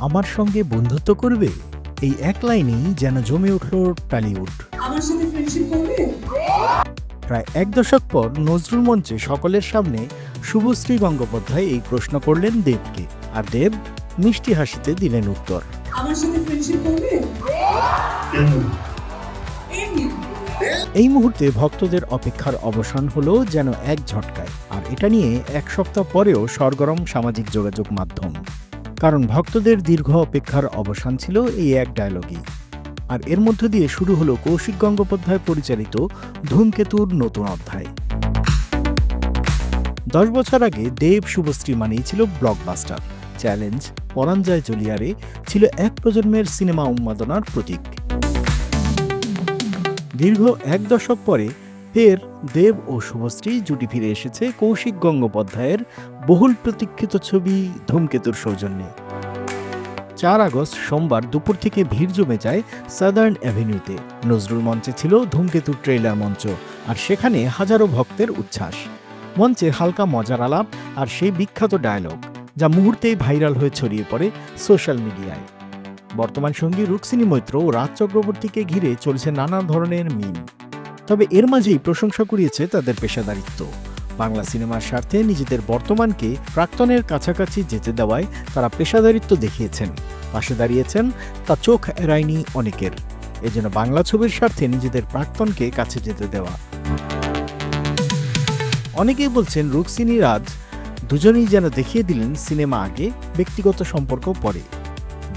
আমার সঙ্গে বন্ধুত্ব করবে, এই এক লাইনেই যেন জমে উঠল টলিউড। আমার সাথে ফ্রেন্ডশিপ করবে? প্রায় এক দশক পর নজরুল মঞ্চে সকলের সামনে শুভশ্রী গঙ্গোপাধ্যায় এই প্রশ্ন করলেন দেবকে, আর দেব মিষ্টি হাসিতে দিলেন উত্তর। আমার সাথে ফ্রেন্ডশিপ করবে? এমনি। এই মুহূর্তে ভক্তদের অপেক্ষার অবসান হলো যেন এক ঝটকায়, আর এটা নিয়ে এক সপ্তাহ পরেও সরগরম সামাজিক যোগাযোগ মাধ্যম। কারণ ভক্তদের দীর্ঘ অপেক্ষার অবসান ছিল এই এক ডায়লগই। আর এর মধ্য দিয়ে শুরু হলো কৌশিক গঙ্গোপাধ্যায় পরিচালিত ধূমকেতুর নতুন অধ্যায়। 10 বছর আগে দেব শুভশ্রী মানেই ছিল ব্লকবাস্টার, চ্যালেঞ্জ, পরাণ যায় জলিয়ারে ছিল এক প্রজন্মের সিনেমা উন্মাদনার প্রতীক। দীর্ঘ এক দশক পরে ফের দেব ও শুভশ্রী জুটি ফিরে এসেছে কৌশিক গঙ্গোপাধ্যায়ের বহুল প্রতীক্ষিত ছবি ধূমকেতুর সৌজন্যে। 4 আগস্ট সোমবার দুপুর থেকে ভিড় জমে যায় সাদার্ন অ্যাভিনিউতে। নজরুল মঞ্চে ছিল ধূমকেতুর ট্রেইলার মঞ্চ, আর সেখানে হাজারো ভক্তের উচ্ছ্বাস। মঞ্চে হালকা মজার আলাপ আর সেই বিখ্যাত ডায়লগ, যা মুহূর্তেই ভাইরাল হয়ে ছড়িয়ে পড়ে সোশ্যাল মিডিয়ায়। বর্তমান সঙ্গী রুক্মিণী মৈত্র ও রাজ চক্রবর্তীকে ঘিরে চলছে নানা ধরনের মিম। তবে এর মাঝেই প্রশংসা কুড়িয়েছে তাদের পেশাদারিত্ব। বাংলা সিনেমার স্বার্থে নিজেদের বর্তমানকে প্রাক্তনের কাছাকাছি যেতে দেওয়ায় তারা পেশাদারিত্ব দেখিয়েছেন, পাশে দাঁড়িয়েছেন, তা চোখ এড়ায়নি অনেকের। এজন্য বাংলা ছবির স্বার্থে নিজেদের প্রাক্তনকে কাছে যেতে দেওয়া। অনেকেই বলছেন রুক্মিণী রাজ দুজনেই যেন দেখিয়ে দিলেন সিনেমা আগে, ব্যক্তিগত সম্পর্ক পরে।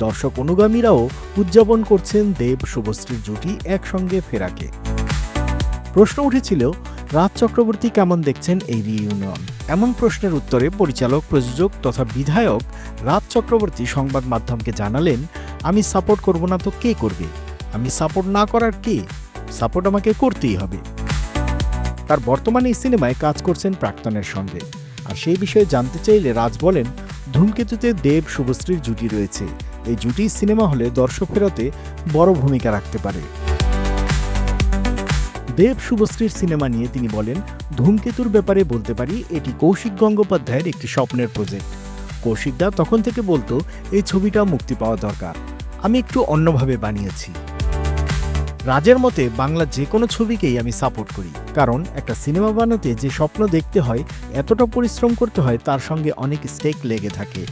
দর্শক অনুগামীরাও উদযাপন করছেন দেব শুভশ্রীর জুটি একসঙ্গে ফেরাকে। প্রশ্ন উঠেছিল রাজ চক্রবর্তী কেমন দেখছেন এই রিইউনিয়ন। এমন প্রশ্নের উত্তরে পরিচালক, প্রযোজক তথা বিধায়ক রাজ চক্রবর্তী সংবাদ মাধ্যমকে জানালেন, আমি সাপোর্ট করব না তো কে করবে? আমি সাপোর্ট না করার কে? সাপোর্ট আমাকে করতেই হবে। তার বর্তমানে এই সিনেমায় কাজ করছেন প্রাক্তনের সঙ্গে। আর সেই বিষয়ে জানতে চাইলে রাজ বলেন, ধূমকেতুতে দেব শুভশ্রীর জুটি রয়েছে। এই জুটি সিনেমা হলে দর্শক ফেরাতে বড় ভূমিকা রাখতে পারে। দেব শুভশ্রীর সিনেমা নিয়ে তিনি বলেন, ধূমকেতুর ব্যাপারে বলতে পারি এটি কৌশিক গঙ্গোপাধ্যায়ের একটি স্বপ্নের প্রজেক্ট। কৌশিকদা তখন থেকে বলতো এই ছবিটা মুক্তি পাওয়া দরকার, আমি একটু অন্যভাবে বানিয়েছি। রাজের মতে বাংলা যে কোনো ছবিকেই আমি সাপোর্ট করি, কারণ একটা সিনেমা বানাতে যে স্বপ্ন দেখতে হয়, এতটা পরিশ্রম করতে হয়, তার সঙ্গে অনেক স্টেক লেগে থাকে।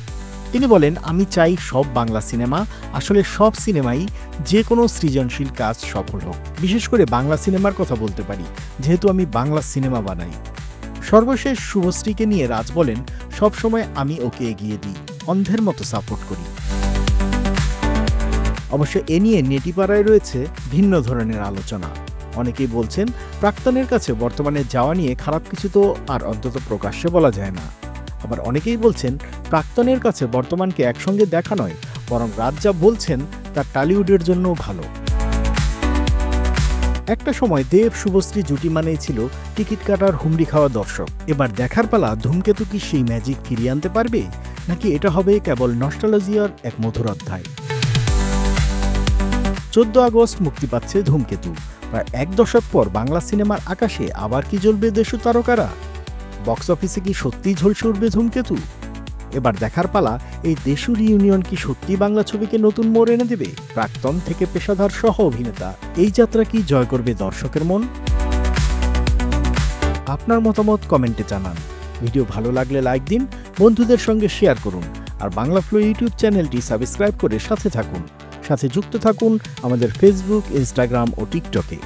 তিনি বলেন, আমি চাই সব বাংলা সিনেমা, আসলে সব সিনেমাই যে কোনো সৃজনশীল কাজ সফল হোক। বিশেষ করে বাংলা সিনেমার কথা বলতে পারি, যেহেতু আমি বাংলা সিনেমা বানাই। সর্বশেষ শুভশ্রীকে নিয়ে রাজ বলেন, সবসময় আমি ওকে এগিয়ে দিই, অন্ধের মতো সাপোর্ট করি। অবশ্য এ নিয়ে নেটিপাড়ায় রয়েছে ভিন্ন ধরনের আলোচনা। অনেকেই বলছেন, প্রাক্তনের কাছে বর্তমানে যাওয়া নিয়ে খারাপ কিছু তো আর অন্তত প্রকাশ্যে বলা যায় না। আবার অনেকেই বলছেন, প্রাক্তনের কাছে বর্তমানকে একসঙ্গে দেখা নয়, বরং রাজ যা বলছেন তা টলিউডের জন্যও ভালো। একটা সময় দেব শুভশ্রী জুটি মানেই ছিল টিকিট কাটার হুমড়ি খাওয়া দর্শক। এবার দেখার পালা, ধূমকেতু কি সেই ম্যাজিক ফিরিয়ে আনতে পারবে, নাকি এটা হবে কেবল নস্টালজিয়ার এক মধুর অধ্যায়। 14 আগস্ট মুক্তি পাচ্ছে ধূমকেতু। প্রায় এক দশক পর বাংলা সিনেমার আকাশে আবার কি জ্বলবে দেশু তারকারা? বক্স অফিসে কি সত্যিই ঝলসে উঠবে ধূমকেতু? এবার দেখার পালা, এই দেশু রিইউনিয়ন কি সত্যি বাংলা ছবিকে নতুন মোড় এনে দেবে? প্রাক্তন থেকে পেশাদার সহ অভিনেতা, এই যাত্রা কি জয় করবে দর্শকের মন? আপনার মতামত কমেন্টে জানান। ভিডিও ভালো লাগলে লাইক দিন, বন্ধুদের সঙ্গে শেয়ার করুন, আর বাংলা ফ্লো ইউটিউব চ্যানেলটি সাবস্ক্রাইব করে সাথে যুক্ত থাকুন আমাদের ফেসবুক, ইনস্টাগ্রাম ও টিকটকে।